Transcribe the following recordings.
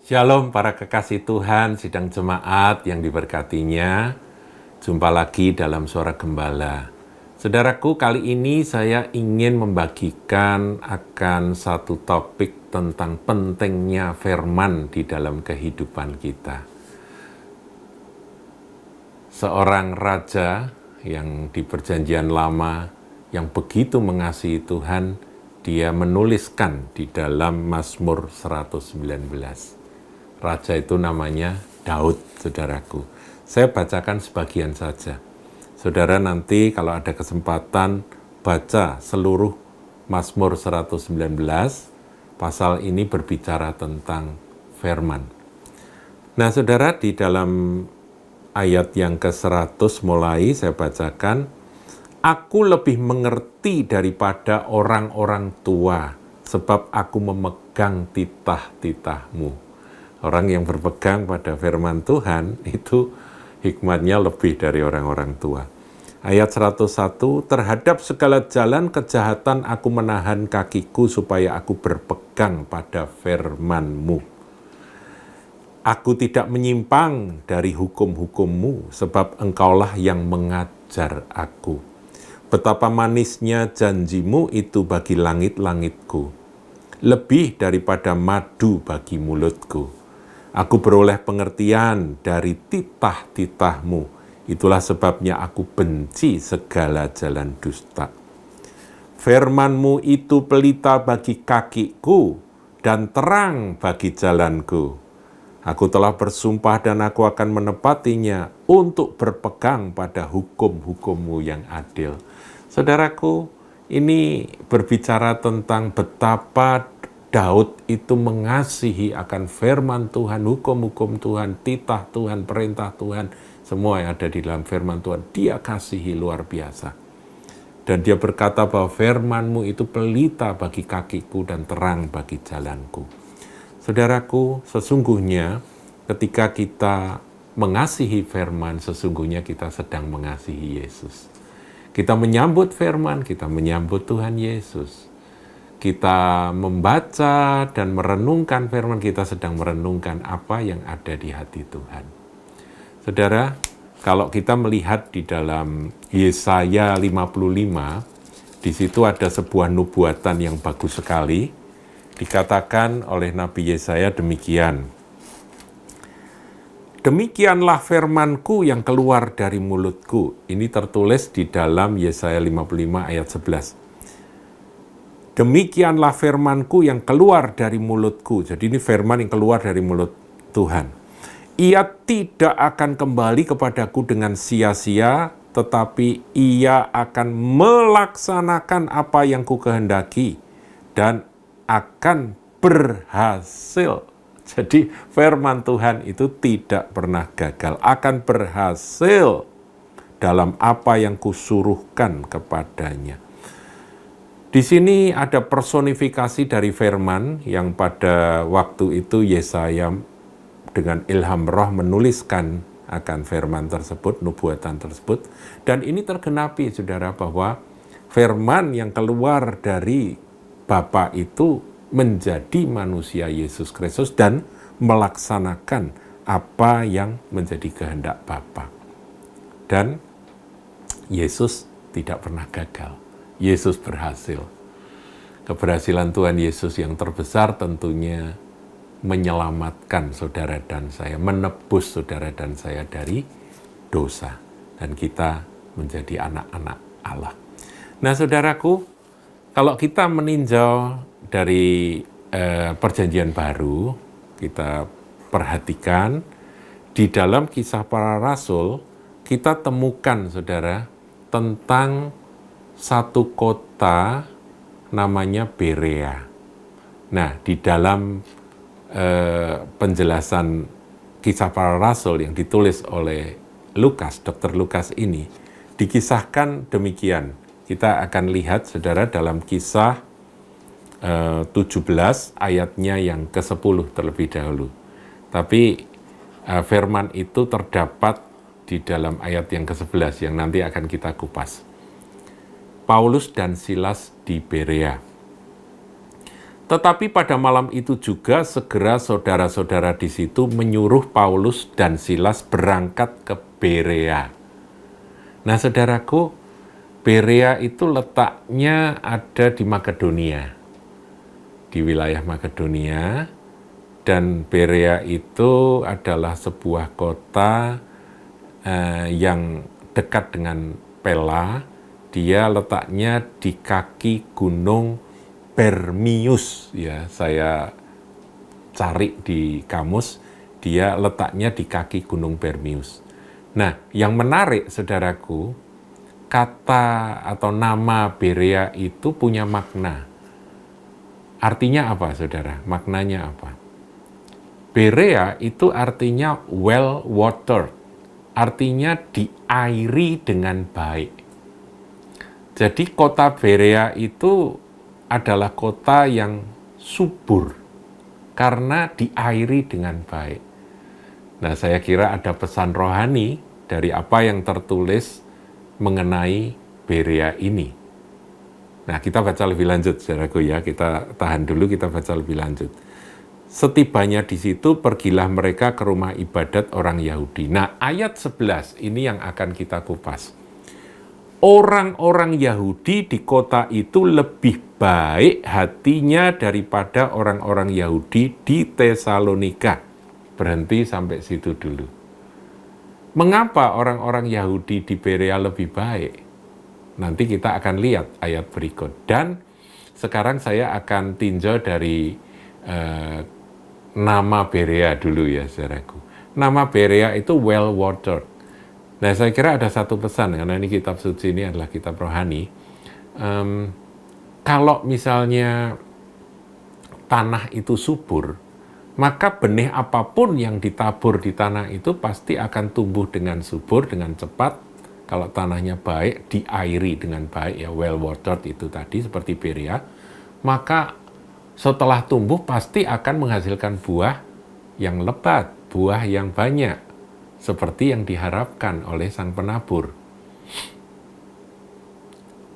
Shalom para kekasih Tuhan, sidang jemaat yang diberkatinya. Jumpa lagi dalam Suara Gembala. Saudaraku, kali ini saya ingin membagikan akan satu topik tentang pentingnya firman di dalam kehidupan kita. Seorang raja yang di Perjanjian Lama yang begitu mengasihi Tuhan, dia menuliskan di dalam Mazmur 119. Raja itu namanya Daud, saudaraku. Saya bacakan sebagian saja. Saudara nanti kalau ada kesempatan baca seluruh Mazmur 119, pasal ini berbicara tentang firman. Nah, saudara, di dalam ayat yang ke-100 mulai saya bacakan, "Aku lebih mengerti daripada orang-orang tua, sebab aku memegang titah-titahmu." Orang yang berpegang pada firman Tuhan itu hikmatnya lebih dari orang-orang tua. Ayat 101, "Terhadap segala jalan kejahatan aku menahan kakiku supaya aku berpegang pada firman-Mu. Aku tidak menyimpang dari hukum-hukum-Mu, sebab Engkaulah yang mengajar aku. Betapa manisnya janji-Mu itu bagi langit-langitku, lebih daripada madu bagi mulutku. Aku beroleh pengertian dari titah-titah-Mu. Itulah sebabnya aku benci segala jalan dusta. Firman-Mu itu pelita bagi kakiku dan terang bagi jalanku. Aku telah bersumpah dan aku akan menepatinya untuk berpegang pada hukum-hukum-Mu yang adil." Saudaraku, ini berbicara tentang betapa Daud itu mengasihi akan firman Tuhan, hukum-hukum Tuhan, titah Tuhan, perintah Tuhan, semua yang ada di dalam firman Tuhan. Dia kasihi luar biasa. Dan dia berkata bahwa firman-Mu itu pelita bagi kakiku dan terang bagi jalanku. Saudaraku, sesungguhnya ketika kita mengasihi firman, sesungguhnya kita sedang mengasihi Yesus. Kita menyambut firman, kita menyambut Tuhan Yesus. Kita membaca dan merenungkan firman, kita sedang merenungkan apa yang ada di hati Tuhan. Saudara, kalau kita melihat di dalam Yesaya 55, di situ ada sebuah nubuatan yang bagus sekali. Dikatakan oleh Nabi Yesaya demikian, "Demikianlah firman-Ku yang keluar dari mulutku." Ini tertulis di dalam Yesaya 55 ayat 11. "Demikianlah firman-Ku yang keluar dari mulutku." Jadi ini firman yang keluar dari mulut Tuhan. "Ia tidak akan kembali kepadaku dengan sia-sia, tetapi ia akan melaksanakan apa yang ku kehendaki dan akan berhasil." Jadi firman Tuhan itu tidak pernah gagal, akan berhasil dalam apa yang kusuruhkan kepadanya. Di sini ada personifikasi dari firman yang pada waktu itu Yesaya dengan ilham roh menuliskan akan firman tersebut, nubuatan tersebut. Dan ini tergenapi, saudara, bahwa firman yang keluar dari Bapa itu menjadi manusia Yesus Kristus dan melaksanakan apa yang menjadi kehendak Bapa. Dan Yesus tidak pernah gagal. Yesus berhasil. Keberhasilan Tuhan Yesus yang terbesar tentunya menyelamatkan saudara dan saya, menebus saudara dan saya dari dosa. Dan kita menjadi anak-anak Allah. Nah, saudaraku, kalau kita meninjau dari Perjanjian Baru, kita perhatikan di dalam Kisah Para Rasul, kita temukan, saudara, tentang satu kota namanya Berea. Nah, di dalam penjelasan Kisah Para Rasul yang ditulis oleh Lukas, Dr. Lukas ini, dikisahkan demikian. Kita akan lihat, saudara, dalam Kisah 17 ayatnya yang ke-10 terlebih dahulu. Tapi firman itu terdapat di dalam ayat yang ke-11 yang nanti akan kita kupas. Paulus dan Silas di Berea. Tetapi pada malam itu juga segera saudara-saudara di situ menyuruh Paulus dan Silas berangkat ke Berea. Nah, saudaraku, Berea itu letaknya ada di Makedonia, di wilayah Makedonia, dan Berea itu adalah sebuah kota yang dekat dengan Pella. Dia letaknya di kaki gunung Bermius, ya, saya cari di kamus, dia letaknya di kaki gunung Bermius. Nah, yang menarik, saudaraku, kata atau nama Berea itu punya makna. Artinya apa, saudara? Maknanya apa? Berea itu artinya well watered, artinya diairi dengan baik. Jadi kota Berea itu adalah kota yang subur karena diairi dengan baik. Nah, saya kira ada pesan rohani dari apa yang tertulis mengenai Berea ini. Nah, kita baca lebih lanjut, saudaraku ya. Kita tahan dulu, kita baca lebih lanjut. Setibanya di situ, pergilah mereka ke rumah ibadat orang Yahudi. Nah, ayat 11 ini yang akan kita kupas. Orang-orang Yahudi di kota itu lebih baik hatinya daripada orang-orang Yahudi di Tesalonika. Berhenti sampai situ dulu. Mengapa orang-orang Yahudi di Berea lebih baik? Nanti kita akan lihat ayat berikut. Dan sekarang saya akan tinjau dari nama Berea dulu ya, saudaraku. Nama Berea itu well watered. Nah, saya kira ada satu pesan, karena ini kitab suci ini adalah kitab rohani. Kalau misalnya tanah itu subur, maka benih apapun yang ditabur di tanah itu pasti akan tumbuh dengan subur, dengan cepat. Kalau tanahnya baik, diairi dengan baik, ya well watered itu tadi, seperti Berea, maka setelah tumbuh pasti akan menghasilkan buah yang lebat, buah yang banyak, seperti yang diharapkan oleh sang penabur.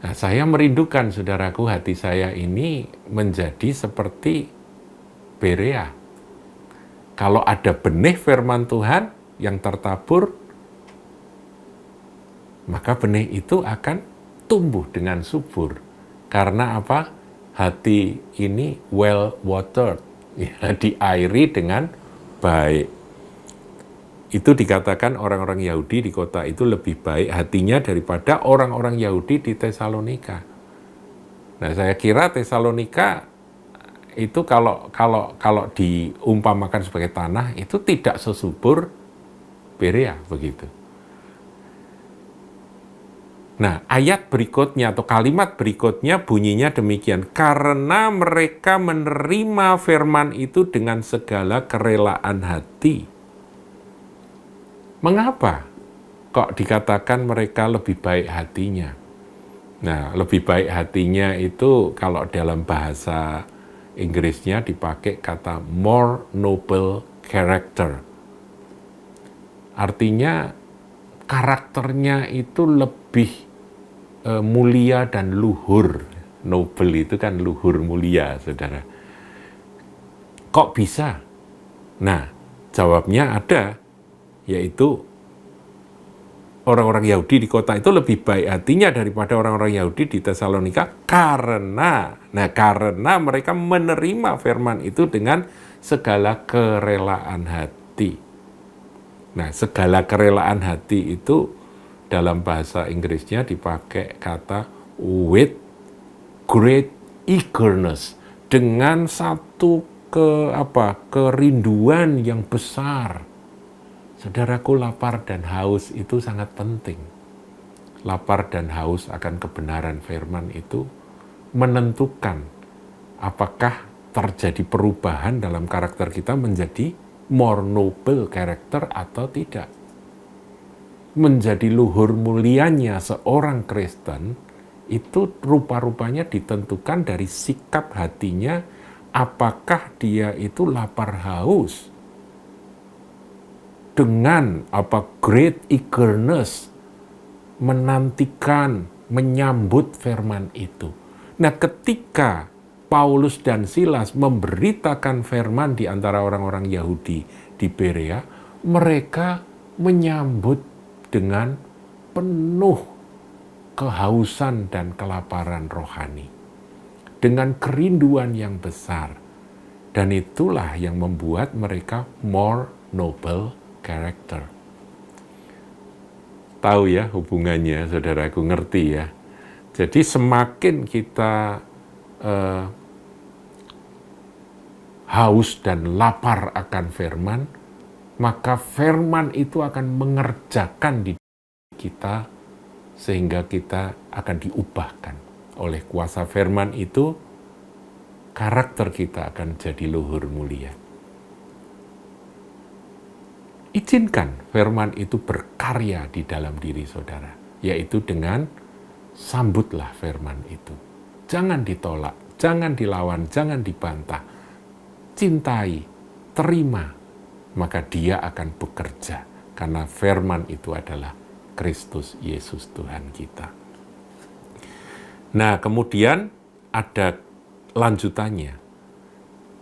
Nah, saya merindukan, saudaraku, hati saya ini menjadi seperti Berea. Kalau ada benih firman Tuhan yang tertabur, maka benih itu akan tumbuh dengan subur. Karena apa? Hati ini well watered, ya, diairi dengan baik. Itu dikatakan orang-orang Yahudi di kota itu lebih baik hatinya daripada orang-orang Yahudi di Tesalonika. Nah, saya kira Tesalonika itu kalau diumpamakan sebagai tanah itu tidak sesubur Berea begitu. Nah, ayat berikutnya atau kalimat berikutnya bunyinya demikian. Karena mereka menerima firman itu dengan segala kerelaan hati. Mengapa kok dikatakan mereka lebih baik hatinya? Nah, lebih baik hatinya itu kalau dalam bahasa Inggrisnya dipakai kata more noble character. Artinya karakternya itu lebih mulia dan luhur. Noble itu kan luhur, mulia, saudara. Kok bisa? Nah, jawabnya ada, yaitu orang-orang Yahudi di kota itu lebih baik hatinya daripada orang-orang Yahudi di Tesalonika karena mereka menerima firman itu dengan segala kerelaan hati. Nah, segala kerelaan hati itu dalam bahasa Inggrisnya dipakai kata with great eagerness, dengan satu kerinduan yang besar. Saudaraku, lapar dan haus itu sangat penting. Lapar dan haus akan kebenaran firman itu menentukan apakah terjadi perubahan dalam karakter kita menjadi more noble character atau tidak. Menjadi luhur mulianya seorang Kristen itu rupa-rupanya ditentukan dari sikap hatinya, apakah dia itu lapar haus dengan great eagerness menantikan, menyambut firman itu. Nah, ketika Paulus dan Silas memberitakan firman di antara orang-orang Yahudi di Berea, mereka menyambut dengan penuh kehausan dan kelaparan rohani, dengan kerinduan yang besar. Dan itulah yang membuat mereka more noble character. Tahu ya hubungannya, saudaraku, ngerti ya. Jadi semakin kita haus dan lapar akan firman, maka firman itu akan mengerjakan di kita sehingga kita akan diubahkan oleh kuasa firman itu. Karakter kita akan jadi luhur mulia. Izinkan firman itu berkarya di dalam diri saudara, yaitu dengan sambutlah firman itu. Jangan ditolak, jangan dilawan, jangan dibantah. Cintai, terima, maka dia akan bekerja. Karena firman itu adalah Kristus Yesus Tuhan kita. Nah, kemudian ada lanjutannya.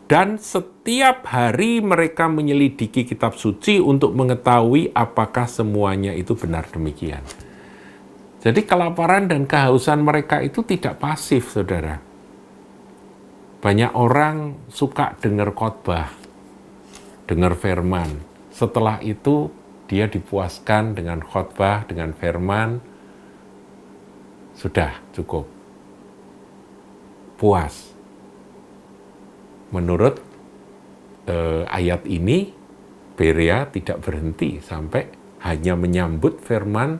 Dan setiap hari mereka menyelidiki kitab suci untuk mengetahui apakah semuanya itu benar demikian. Jadi kelaparan dan kehausan mereka itu tidak pasif, saudara. Banyak orang suka dengar khotbah, dengar firman. Setelah itu dia dipuaskan dengan khotbah, dengan firman. Sudah cukup. Puas. Menurut ayat ini, Berea tidak berhenti sampai hanya menyambut firman.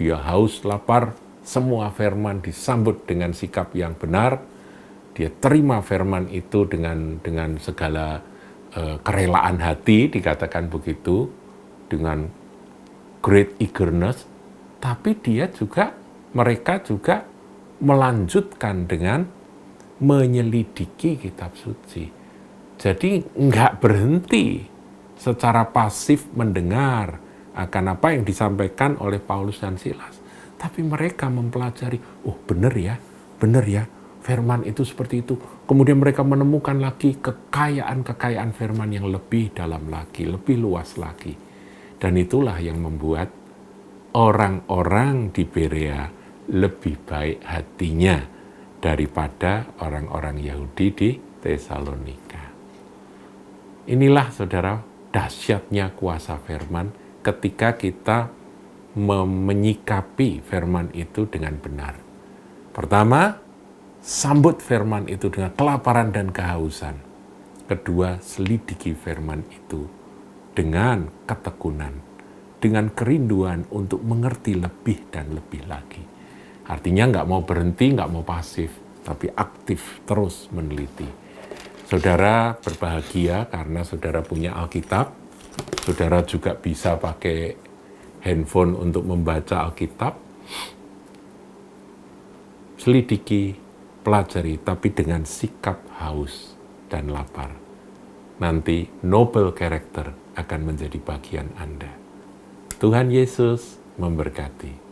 Dia haus, lapar, semua firman disambut dengan sikap yang benar. Dia terima firman itu dengan segala kerelaan hati, dikatakan begitu, dengan great eagerness. Tapi mereka juga melanjutkan dengan menyelidiki kitab suci. Jadi nggak berhenti secara pasif mendengar akan apa yang disampaikan oleh Paulus dan Silas. Tapi mereka mempelajari, oh benar ya, firman itu seperti itu. Kemudian mereka menemukan lagi kekayaan firman yang lebih dalam lagi, lebih luas lagi. Dan itulah yang membuat orang-orang di Berea lebih baik hatinya daripada orang-orang Yahudi di Tesalonika. Inilah, saudara, dahsyatnya kuasa firman ketika kita menyikapi firman itu dengan benar. Pertama, sambut firman itu dengan kelaparan dan kehausan. Kedua, selidiki firman itu dengan ketekunan, dengan kerinduan untuk mengerti lebih dan lebih lagi. Artinya nggak mau berhenti, nggak mau pasif, tapi aktif terus meneliti. Saudara berbahagia karena saudara punya Alkitab. Saudara juga bisa pakai handphone untuk membaca Alkitab. Selidiki, pelajari, tapi dengan sikap haus dan lapar. Nanti noble character akan menjadi bagian Anda. Tuhan Yesus memberkati.